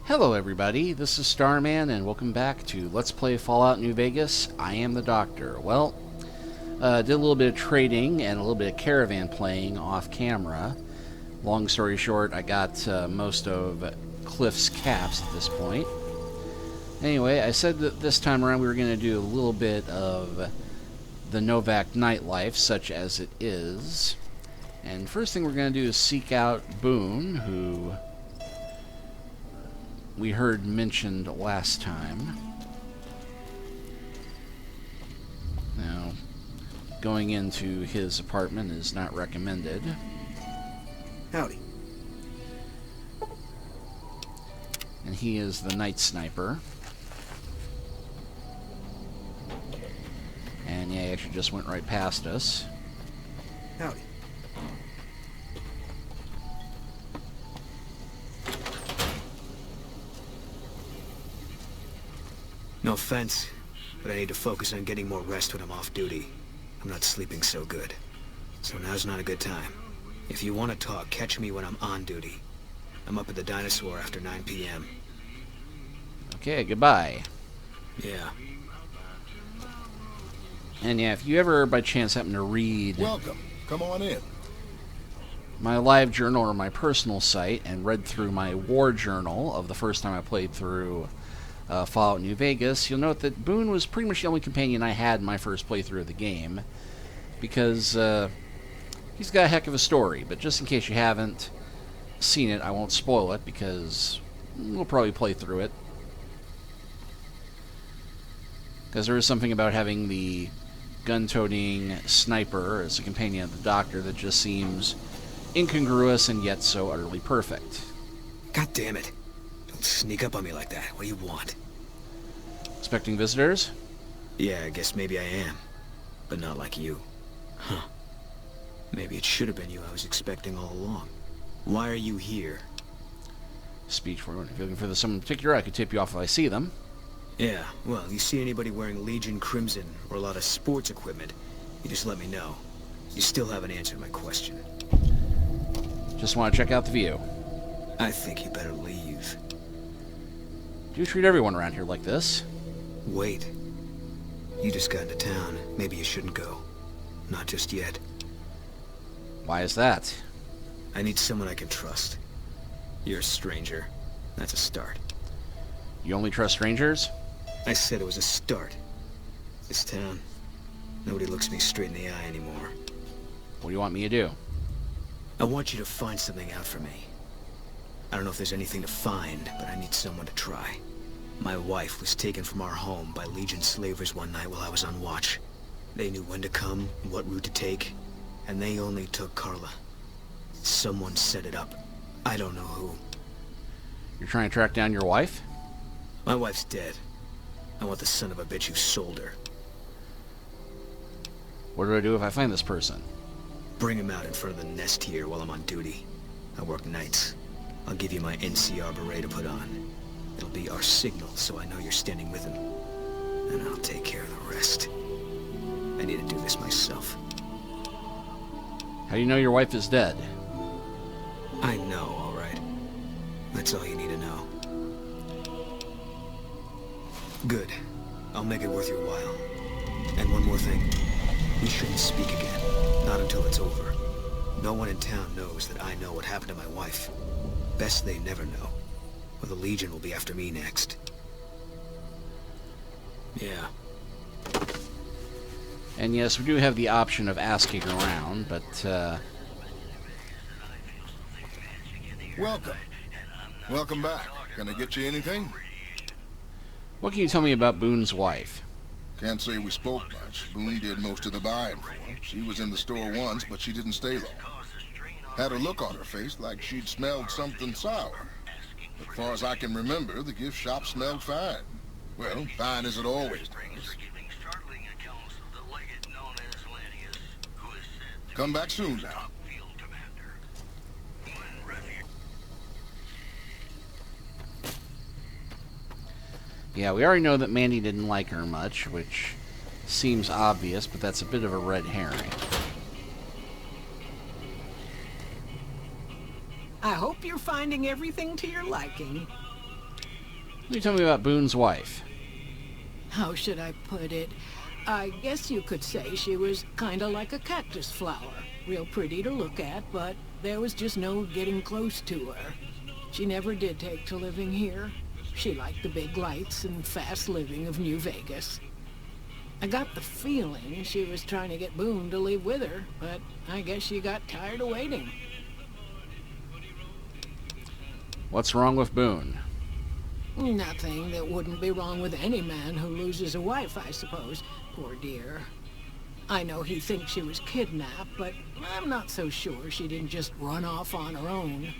Hello everybody, this is Starman and welcome back to Let's Play Fallout New Vegas. I am the Doctor. Well, did a little bit of trading and a little bit of caravan playing off camera. Long story short, I got most of Cliff's caps at this point. Anyway, I said that this time around we were going to do a little bit of the Novac nightlife, such as it is. And first thing we're going to do is seek out Boone, who we heard mentioned last time. Now, going into his apartment is not recommended. Howdy. And he is the night sniper. And yeah, he actually just went right past us. Howdy. No offense, but I need to focus on getting more rest when I'm off duty. I'm not sleeping so good. So now's not a good time. If you want to talk, catch me when I'm on duty. I'm up at the Dinosaur after 9 p.m. Okay, goodbye. Yeah. And yeah, if you ever by chance happen to read Welcome. Come on in. my live journal or my personal site and read through my war journal of the first time I played through Fallout New Vegas, you'll note that Boone was pretty much the only companion I had in my first playthrough of the game, because he's got a heck of a story. But just in case you haven't seen it, I won't spoil it, because we'll probably play through it. Because there is something about having the gun-toting sniper as a companion of the Doctor that just seems incongruous and yet so utterly perfect. God damn it. Don't sneak up on me like that. What do you want? Expecting visitors? Yeah, I guess maybe I am. But not like you. Huh. Maybe it should have been you I was expecting all along. Why are you here? Speech for if you're looking for someone in particular, I could tip you off if I see them. Yeah, well, you see anybody wearing Legion Crimson or a lot of sports equipment, you just let me know. You still haven't answered my question. Just want to check out the view. I think you better leave. Do you treat everyone around here like this? Wait. You just got into town. Maybe you shouldn't go. Not just yet. Why is that? I need someone I can trust. You're a stranger. That's a start. You only trust strangers? I said it was a start. This town, nobody looks me straight in the eye anymore. What do you want me to do? I want you to find something out for me. I don't know if there's anything to find, but I need someone to try. My wife was taken from our home by Legion slavers one night while I was on watch. They knew when to come, what route to take, and they only took Carla. Someone set it up. I don't know who. You're trying to track down your wife? My wife's dead. I want the son of a bitch who sold her. What do I do if I find this person? Bring him out in front of the nest here while I'm on duty. I work nights. I'll give you my NCR beret to put on. It'll be our signal, so I know you're standing with him. And I'll take care of the rest. I need to do this myself. How do you know your wife is dead? I know, all right. That's all you need to know. Good. I'll make it worth your while. And one more thing. We shouldn't speak again. Not until it's over. No one in town knows that I know what happened to my wife. Best they never know. Or the Legion will be after me next. Yeah. And yes, we do have the option of asking around, but, Welcome. Welcome back. Can I get you anything? what can you tell me about Boone's wife? Can't say we spoke much. Boone did most of the buying for her. She was in the store once, but she didn't stay long. Had a look on her face like she'd smelled something sour. As far as I can remember, the gift shop smelled fine. Well, fine as it always does. Come back soon now. Yeah, we already know that Mandy didn't like her much, which seems obvious, but that's a bit of a red herring. I hope you're finding everything to your liking. Can you tell me about Boone's wife? How should I put it? I guess you could say she was kinda like a cactus flower. Real pretty to look at, but there was just no getting close to her. She never did take to living here. She liked the big lights and fast living of New Vegas. I got the feeling she was trying to get Boone to leave with her, but I guess she got tired of waiting. What's wrong with Boone? Nothing that wouldn't be wrong with any man who loses a wife, I suppose. Poor dear. I know he thinks she was kidnapped, but I'm not so sure she didn't just run off on her own.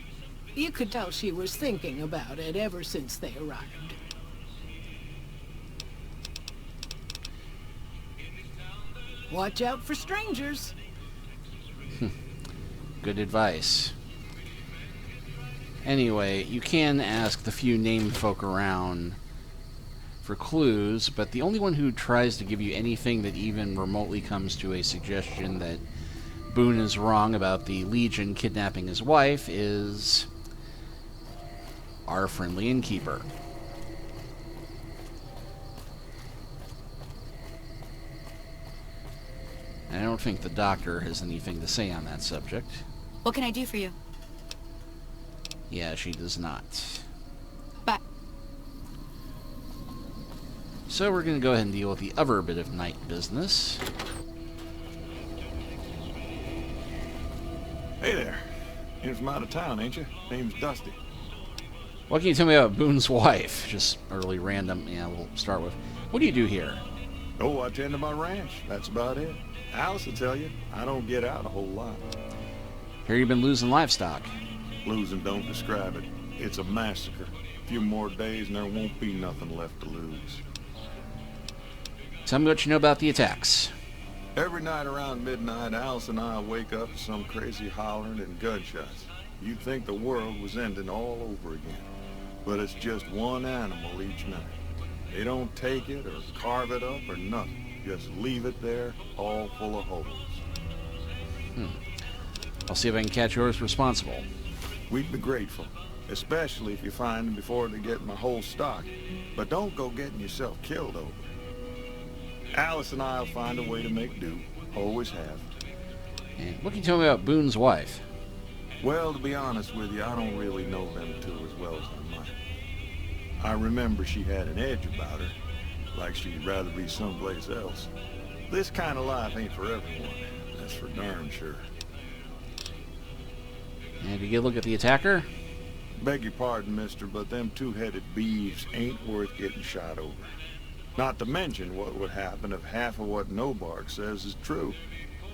You could tell she was thinking about it ever since they arrived. Watch out for strangers. Good advice. Anyway, you can ask the few named folk around for clues, but the only one who tries to give you anything that even remotely comes to a suggestion that Boone is wrong about the Legion kidnapping his wife is our friendly innkeeper. And I don't think the doctor has anything to say on that subject. What can I do for you? Yeah, she does not. Bye. So we're going to go ahead and deal with the other bit of night business. Hey there. In from out of town, ain't you? Name's Dusty. What can you tell me about Boone's wife? Just early random, yeah, we'll start with. What do you do here? Oh, I tend to my ranch. That's about it. Alice will tell you, I don't get out a whole lot. Here you've been losing livestock. Losing don't describe it. It's a massacre. A few more days and there won't be nothing left to lose. Tell me what you know about the attacks. Every night around midnight, Alice and I wake up to some crazy hollering and gunshots. You'd think the world was ending all over again. But it's just one animal each night. They don't take it or carve it up or nothing. Just leave it there, all full of holes. I'll see if I can catch yours responsible. We'd be grateful, especially if you find them before they get my whole stock. But don't go getting yourself killed over it. Alice and I'll find a way to make do. Always have. And what can you tell me about Boone's wife? Well, to be honest with you, I don't really know them two as well as I might. I remember she had an edge about her, like she'd rather be someplace else. This kind of life ain't for everyone, that's for darn sure. And you get a look at the attacker? Beg your pardon, mister, but them two-headed beeves ain't worth getting shot over. Not to mention what would happen if half of what Novac says is true.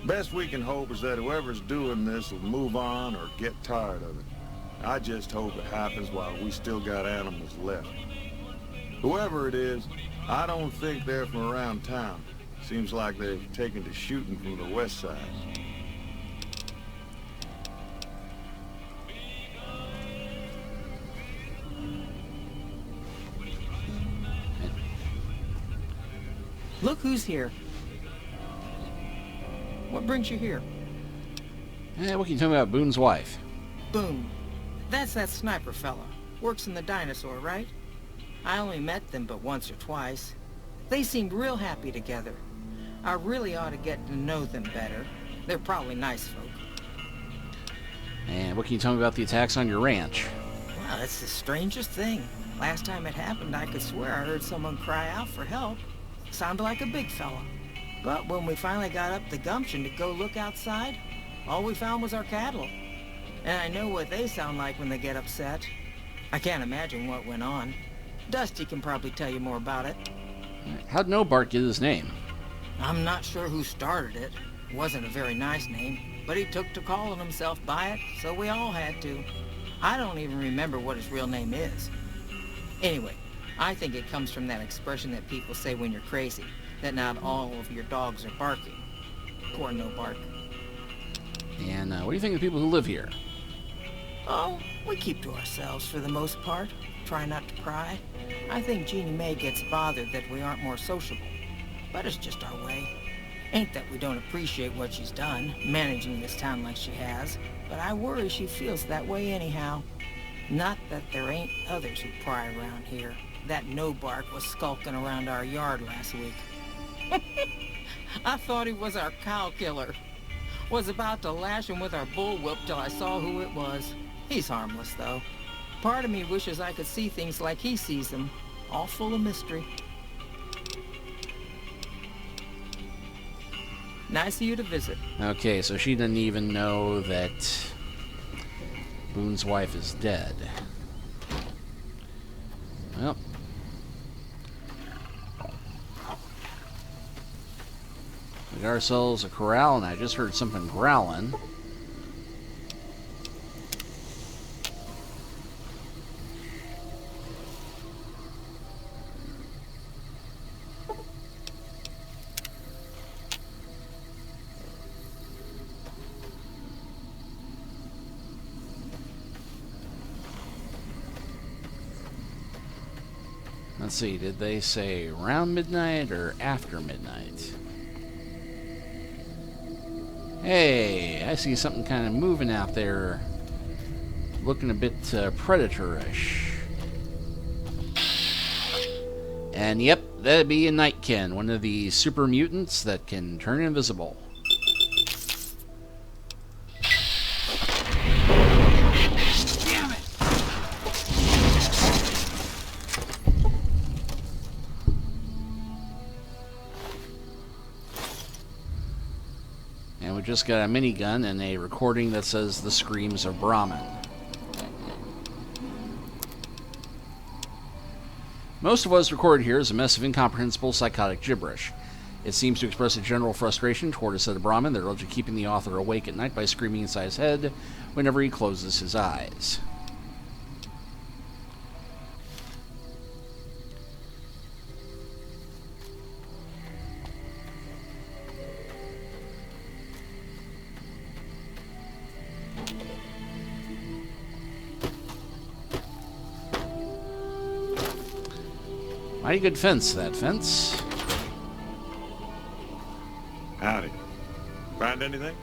Best we can hope is that whoever's doing this will move on or get tired of it. I just hope it happens while we still got animals left. Whoever it is, I don't think they're from around town. Seems like they've taken to shooting from the west side. Look who's here. What brings you here? What can you tell me about Boone's wife? Boone. That's that sniper fella. Works in the dinosaur, right? I only met them but once or twice. They seemed real happy together. I really ought to get to know them better. They're probably nice folk. And what can you tell me about the attacks on your ranch? Wow, that's the strangest thing. Last time it happened, I could swear I heard someone cry out for help. Sounded like a big fella. But when we finally got up the gumption to go look outside, all we found was our cattle. And I know what they sound like when they get upset. I can't imagine what went on. Dusty can probably tell you more about it. How'd Novac get his name? I'm not sure who started it. It wasn't a very nice name, but he took to calling himself by it, so we all had to. I don't even remember what his real name is. Anyway, I think it comes from that expression that people say when you're crazy, that not all of your dogs are barking. Poor Novac. And what do you think of the people who live here? Oh, we keep to ourselves for the most part. Try not to pry. I think Jeannie Mae gets bothered that we aren't more sociable. But it's just our way. Ain't that we don't appreciate what she's done, managing this town like she has, but I worry she feels that way anyhow. Not that there ain't others who pry around here. That Novac was skulking around our yard last week. I thought he was our cow killer. Was about to lash him with our bullwhip till I saw who it was. He's harmless, though. Part of me wishes I could see things like he sees them, all full of mystery. Nice of you to visit. Okay, so she didn't even know that Boone's wife is dead. Well. We got ourselves a corral, and I just heard something growling. Let's see, did they say around midnight or after midnight? Hey, I see something kind of moving out there. Looking a bit predatorish. And yep, that'd be a Nightkin, one of the super mutants that can turn invisible. And we just got a minigun and a recording that says the screams of Brahmin. Most of what's recorded here is a mess of incomprehensible psychotic gibberish. It seems to express a general frustration toward a set of Brahmin that are allegedly keeping the author awake at night by screaming inside his head whenever he closes his eyes. Mighty good fence, that fence. Howdy. Find anything?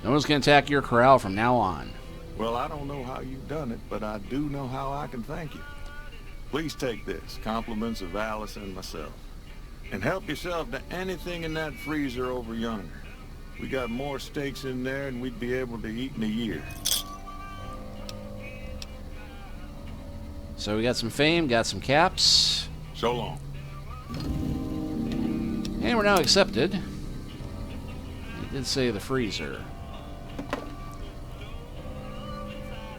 No one's going to attack your corral from now on. Well, I don't know how you've done it, but I do know how I can thank you. Please take this, compliments of Alice and myself. And help yourself to anything in that freezer over yonder. We got more steaks in there than we'd be able to eat in a year. So we got some fame, got some caps. So long. And we're now accepted. It did say the freezer.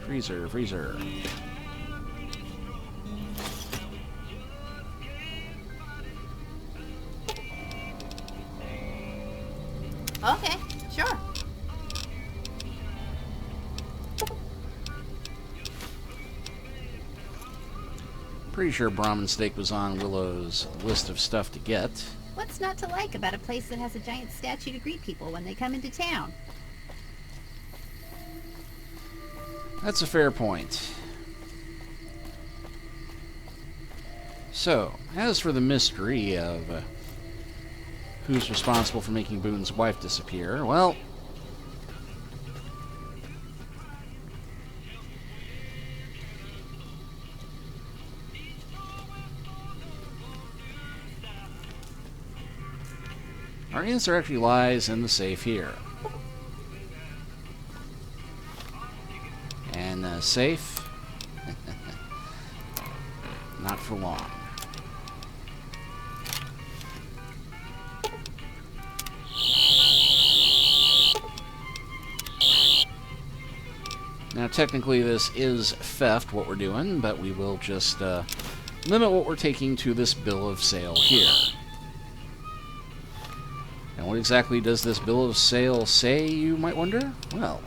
Freezer, freezer. Okay, sure. Pretty sure Brahmin steak was on Willow's list of stuff to get. What's not to like about a place that has a giant statue to greet people when they come into town? That's a fair point. So, as for the mystery of who's responsible for making Boone's wife disappear, well, our answer actually lies in the safe here. And safe, not for long. Now, technically, this is theft, what we're doing, but we will just limit what we're taking to this bill of sale here. And what exactly does this bill of sale say, you might wonder? Well,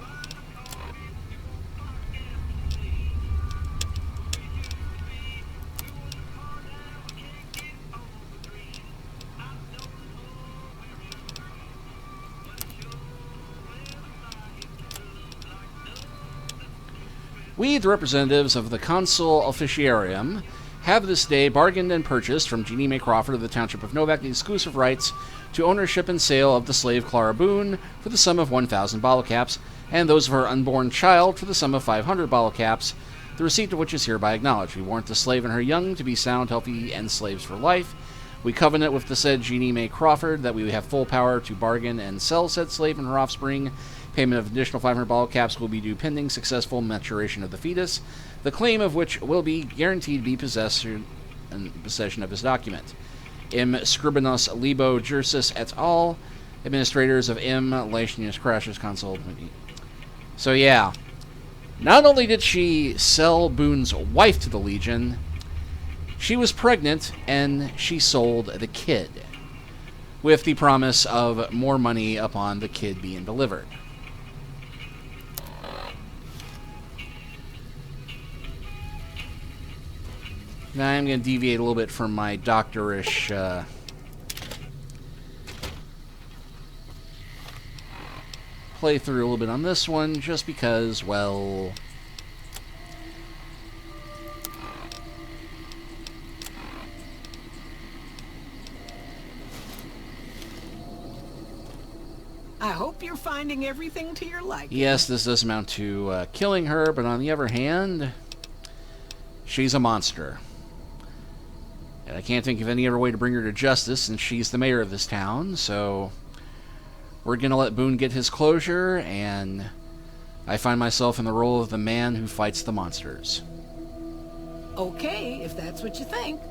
we, the representatives of the Consul Officiarium, have this day bargained and purchased from Jeannie Mae Crawford of the Township of Novac the exclusive rights to ownership and sale of the slave Clara Boone for the sum of 1,000 bottle caps, and those of her unborn child for the sum of 500 bottle caps, the receipt of which is hereby acknowledged. We warrant the slave and her young to be sound, healthy, and slaves for life. We covenant with the said Jeannie Mae Crawford that we have full power to bargain and sell said slave and her offspring. Payment of additional 500 bottle caps will be due pending successful maturation of the fetus, the claim of which will be guaranteed to be possession of this document. M. Scribenos Libo Jursis et al., administrators of M. Latius Crashers Consult. So yeah, not only did she sell Boone's wife to the Legion, she was pregnant and she sold the kid, with the promise of more money upon the kid being delivered. Now I'm going to deviate a little bit from my doctorish playthrough a little bit on this one, just because, well, I hope you're finding everything to your liking. yes, this does amount to killing her, but on the other hand, she's a monster. And I can't think of any other way to bring her to justice since she's the mayor of this town, so we're going to let Boone get his closure, and I find myself in the role of the man who fights the monsters. Okay, if that's what you think.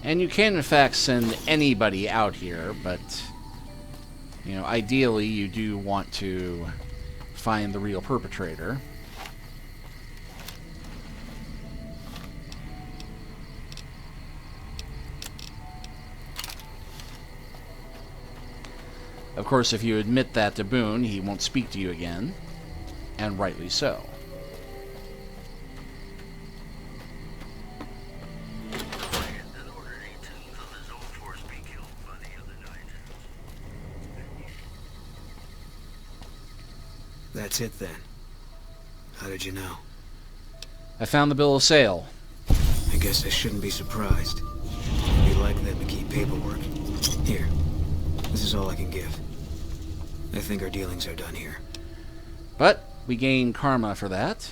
And you can, in fact, send anybody out here, but, you know, ideally you do want to find the real perpetrator. Of course, if you admit that to Boone, he won't speak to you again, and rightly so. That's it then. How did you know? I found the bill of sale. I guess I shouldn't be surprised. It'd be like them to keep paperwork. Here. This is all I can give. I think our dealings are done here. But we gain karma for that.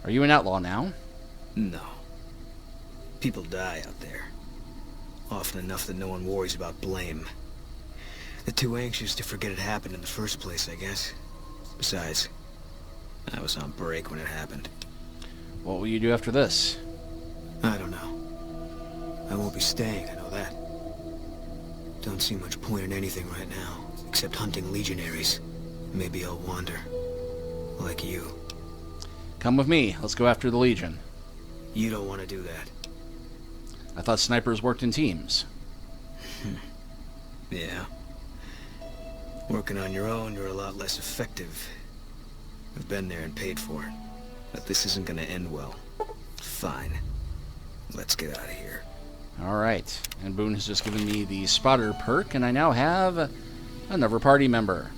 Are you an outlaw now? No. People die out there. Often enough that no one worries about blame. They're too anxious to forget it happened in the first place, I guess. Besides, I was on break when it happened. What will you do after this? I don't know. I won't be staying, I know that. Don't see much point in anything right now, except hunting legionaries. Maybe I'll wander. Like you. Come with me. Let's go after the Legion. You don't want to do that. I thought snipers worked in teams. Yeah. Working on your own, you're a lot less effective. I've been there and paid for it. But this isn't gonna end well. Fine. Let's get out of here. Alright. And Boone has just given me the spotter perk, and I now have another party member.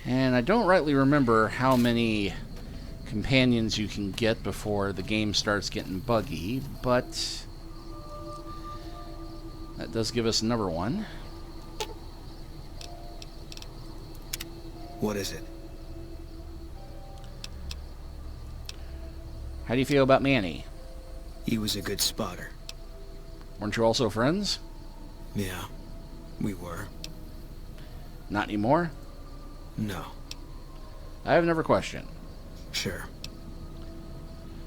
And I don't rightly remember how many companions you can get before the game starts getting buggy, but that does give us another one. What is it? How do you feel about Manny? He was a good spotter. Weren't you also friends? Yeah, we were. Not anymore? No. I have another question. Sure.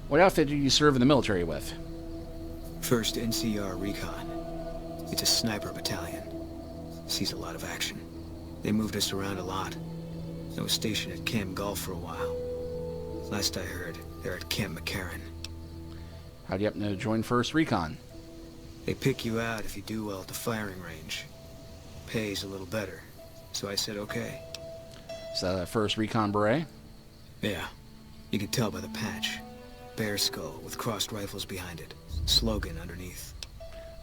What outfit did you serve in the military with? 1st NCR Recon. It's a sniper battalion. Sees a lot of action. They moved us around a lot. I was stationed at Camp Gulf for a while. Last I heard, they're at Camp McCarran. How'd you happen to join 1st Recon? They pick you out if you do well at the firing range. Pay's a little better, so I said okay. Is that a first recon beret? Yeah, you can tell by the patch. Bear skull with crossed rifles behind it. Slogan underneath.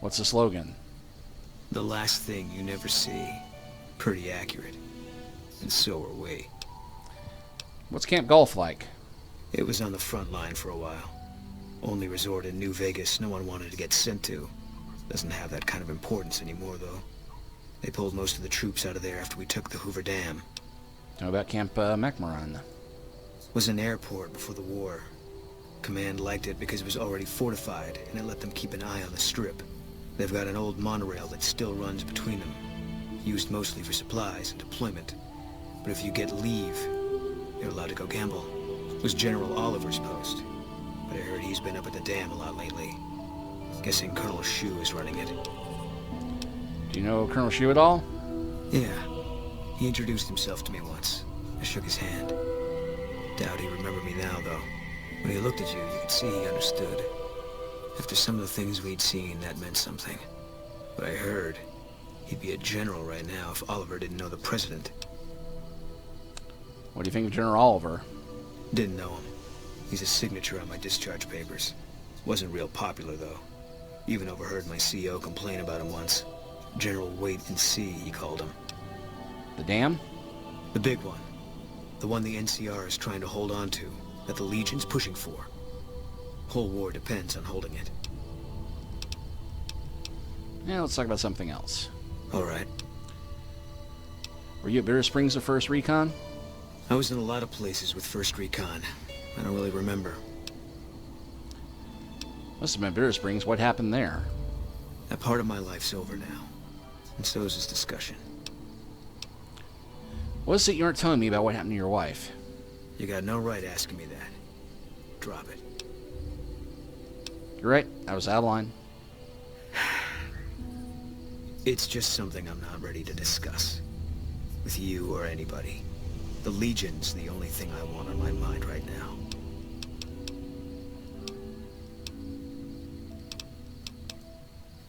What's the slogan? The last thing you never see. Pretty accurate. And so are we. What's Camp Golf like? It was on the front line for a while. Only resort in New Vegas no one wanted to get sent to. Doesn't have that kind of importance anymore, though. They pulled most of the troops out of there after we took the Hoover Dam. How about Camp McMahon? Was an airport before the war. Command liked it because it was already fortified, and it let them keep an eye on the Strip. They've got an old monorail that still runs between them. Used mostly for supplies and deployment. But if you get leave, you're allowed to go gamble. It was General Oliver's post. But I heard he's been up at the dam a lot lately. Guessing Colonel Shu is running it. Do you know Colonel Shu at all? Yeah. He introduced himself to me once. I shook his hand. Doubt he remembered me now, though. When he looked at you, you could see he understood. After some of the things we'd seen, that meant something. But I heard he'd be a general right now if Oliver didn't know the president. What do you think of General Oliver? Didn't know him. He's a signature on my discharge papers. Wasn't real popular, though. Even overheard my CO complain about him once. General Wait and See, he called him. The dam? The big one. The one the NCR is trying to hold on to, that the Legion's pushing for. Whole war depends on holding it. Yeah, let's talk about something else. All right. Were you at Bitter Springs the first recon? I was in a lot of places with First Recon. I don't really remember. Must have been Bitter Springs. What happened there? That part of my life's over now. And so is this discussion. What is it you aren't telling me about what happened to your wife? You got no right asking me that. Drop it. You're right. I was out of line. It's just something I'm not ready to discuss. With you or anybody. The Legion's the only thing I want on my mind right now.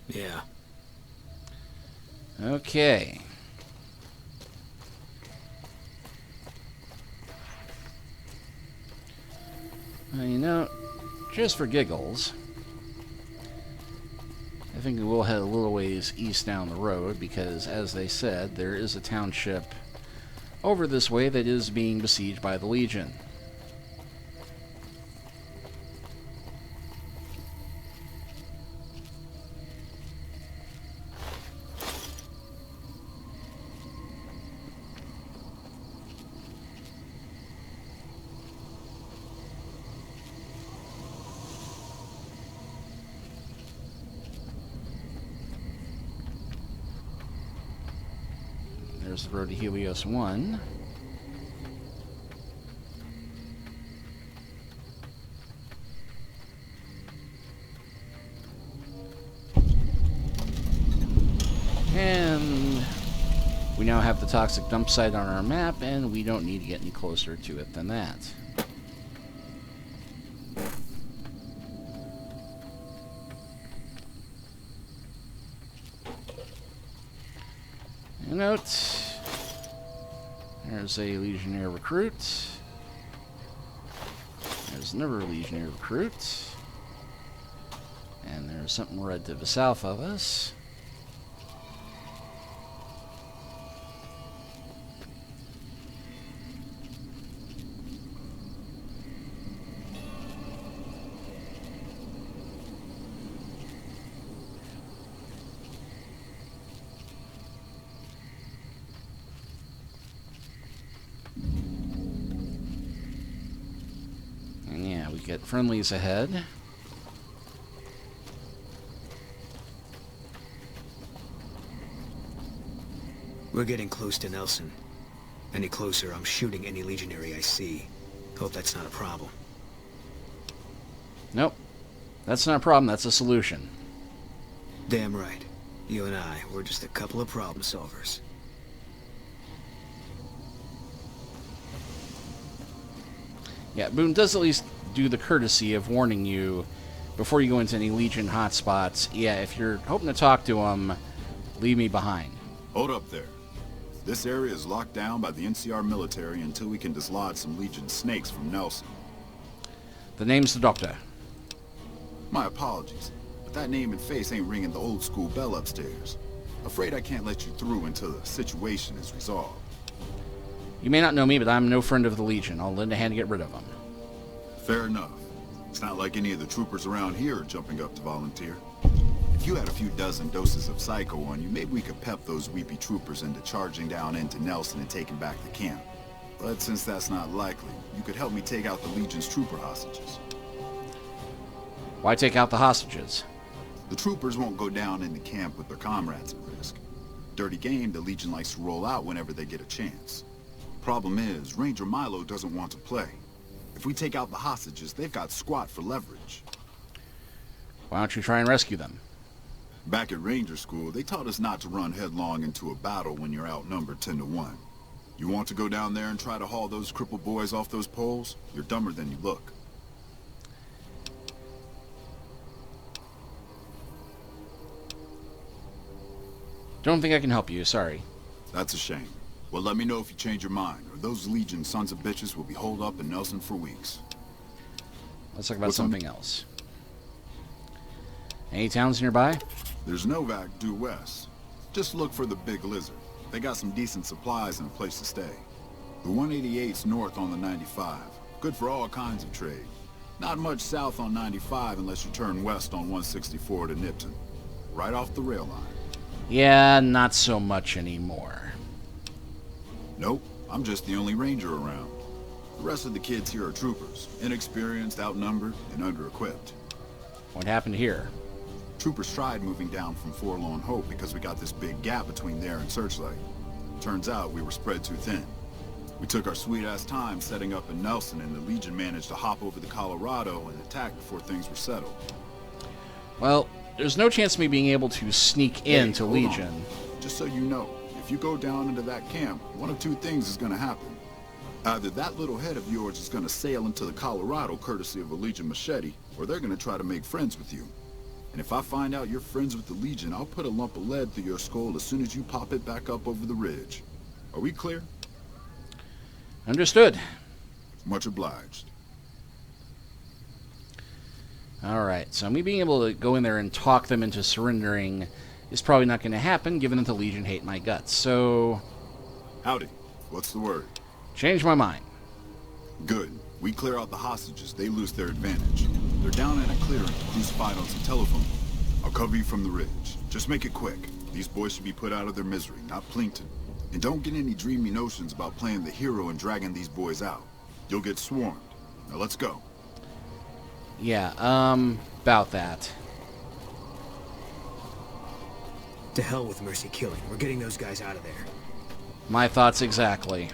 Yeah. Okay. Well, you know, just for giggles, I think we'll head a little ways east down the road because, as they said, there is a township over this way that is being besieged by the Legion. There's the road to Helios 1. And we now have the toxic dump site on our map, and we don't need to get any closer to it than that. Note. There's a Legionnaire recruit. There's another Legionnaire recruit. And there's something red to the south of us. Get friendlies ahead. We're getting close to Nelson. Any closer, I'm shooting any legionary I see. Hope that's not a problem. Nope. That's not a problem, that's a solution. Damn right. You and I, we're just a couple of problem solvers. Yeah, Boone does at least do the courtesy of warning you before you go into any Legion hotspots. Yeah, if you're hoping to talk to them, leave me behind. Hold up there. This area is locked down by the NCR military until we can dislodge some Legion snakes from Nelson. The name's the Doctor. My apologies, but that name and face ain't ringing the old school bell upstairs. Afraid I can't let you through until the situation is resolved. You may not know me, but I'm no friend of the Legion. I'll lend a hand to get rid of them. Fair enough. It's not like any of the troopers around here are jumping up to volunteer. If you had a few dozen doses of Psycho on you, maybe we could pep those weepy troopers into charging down into Nelson and taking back the camp. But since that's not likely, you could help me take out the Legion's trooper hostages. Why take out the hostages? The troopers won't go down in the camp with their comrades at risk. Dirty game the Legion likes to roll out whenever they get a chance. Problem is, Ranger Milo doesn't want to play. If we take out the hostages, they've got squat for leverage. Why don't you try and rescue them? Back at Ranger School, they taught us not to run headlong into a battle when you're outnumbered 10 to 1. You want to go down there and try to haul those crippled boys off those poles? You're dumber than you look. Don't think I can help you, sorry. That's a shame. Well, let me know if you change your mind, or those Legion sons of bitches will be holed up in Nelson for weeks. Let's talk about something else. Any towns nearby? There's Novac due west. Just look for the Big Lizard. They got some decent supplies and a place to stay. The 188's north on the 95. Good for all kinds of trade. Not much south on 95 unless you turn west on 164 to Nipton. Right off the rail line. Yeah, not so much anymore. Nope, I'm just the only ranger around. The rest of the kids here are troopers. Inexperienced, outnumbered, and under-equipped. What happened here? Troopers tried moving down from Forlorn Hope because we got this big gap between there and Searchlight. Turns out we were spread too thin. We took our sweet-ass time setting up in Nelson, and the Legion managed to hop over the Colorado and attack before things were settled. Well, there's no chance of me being able to sneak into hold Legion. on. Just so you know, if you go down into that camp, one of two things is going to happen. Either that little head of yours is going to sail into the Colorado courtesy of a Legion machete, or they're going to try to make friends with you. And if I find out you're friends with the Legion, I'll put a lump of lead through your skull as soon as you pop it back up over the ridge. Are we clear? Understood. Much obliged. Alright, so me being able to go in there and talk them into surrendering is probably not going to happen, given that the Legion hate my guts. So... Howdy. What's the word? change my mind. Good. We clear out the hostages. They lose their advantage. They're down in a clearing, crucified on some telephone. I'll cover you from the ridge. Just make it quick. These boys should be put out of their misery, not Plinkton. And don't get any dreamy notions about playing the hero and dragging these boys out. You'll get swarmed. Now let's go. Yeah, about that. To hell with mercy killing. We're getting those guys out of there. My thoughts exactly.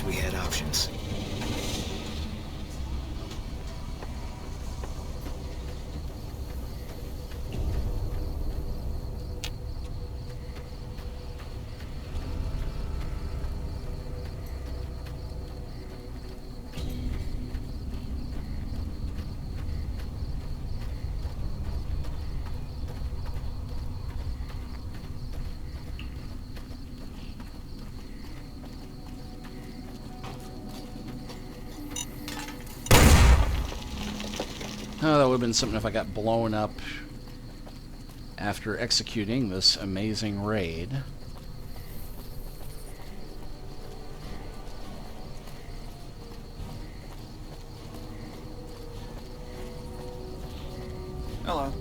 we had options. Oh, that would have been something if I got blown up after executing this amazing raid. Hello.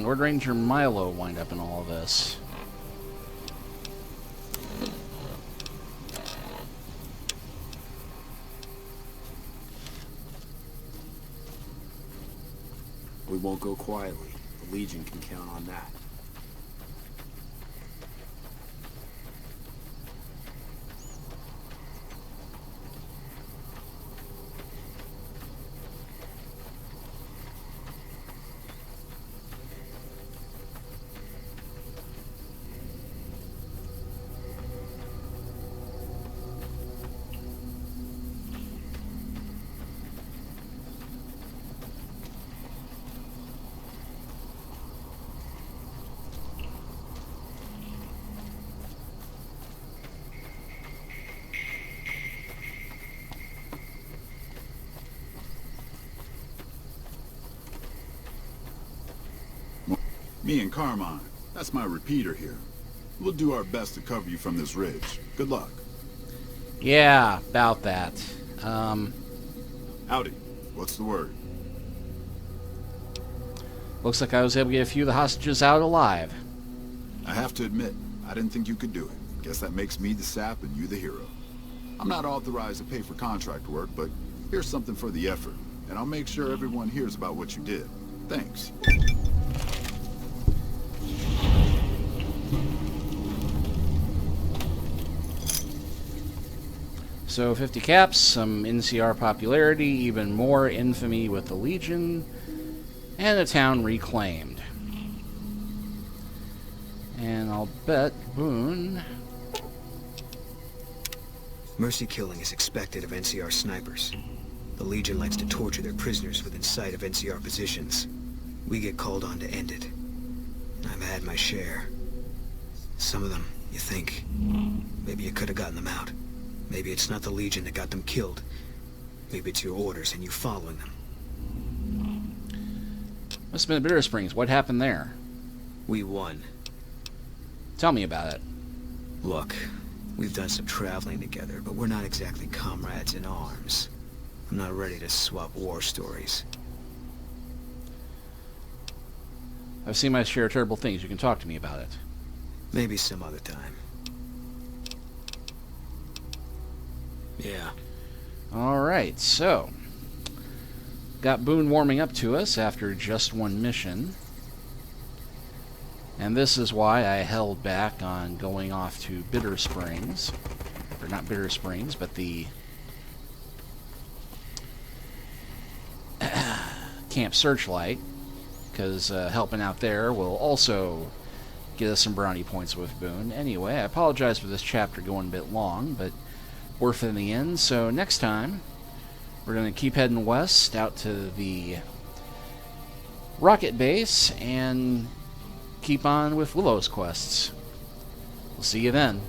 Where'd Ranger Milo wind up in all of this? We won't go quietly. The Legion can count on that. Me and Carmine. That's my repeater here. We'll do our best to cover you from this ridge. Good luck. Yeah, about that. Howdy. What's the word? Looks like I was able to get a few of the hostages out alive. I have to admit, I didn't think you could do it. Guess that makes me the sap and you the hero. I'm not authorized to pay for contract work, but here's something for the effort. And I'll make sure everyone hears about what you did. Thanks. So 50 caps, some NCR popularity, even more infamy with the Legion, and a town reclaimed. And I'll bet Boone... Mercy killing is expected of NCR snipers. The Legion likes to torture their prisoners within sight of NCR positions. We get called on to end it. I've had my share. Some of them, you think, maybe you could have gotten them out. Maybe it's not the Legion that got them killed. Maybe it's your orders and you following them. Must have been at Bitter Springs. What happened there? We won. Tell me about it. Look, we've done some traveling together, but we're not exactly comrades in arms. I'm not ready to swap war stories. I've seen my share of terrible things. You can talk to me about it. Maybe some other time. Yeah. Alright, so... got Boone warming up to us after just one mission. And this is why I held back on going off to Bitter Springs. Or not Bitter Springs, but the... Camp Searchlight. Because helping out there will also get us some brownie points with Boone. Anyway, I apologize for this chapter going a bit long, but worth it in the end. So next time, we're going to keep heading west out to the rocket base and keep on with Willow's quests. We'll see you then.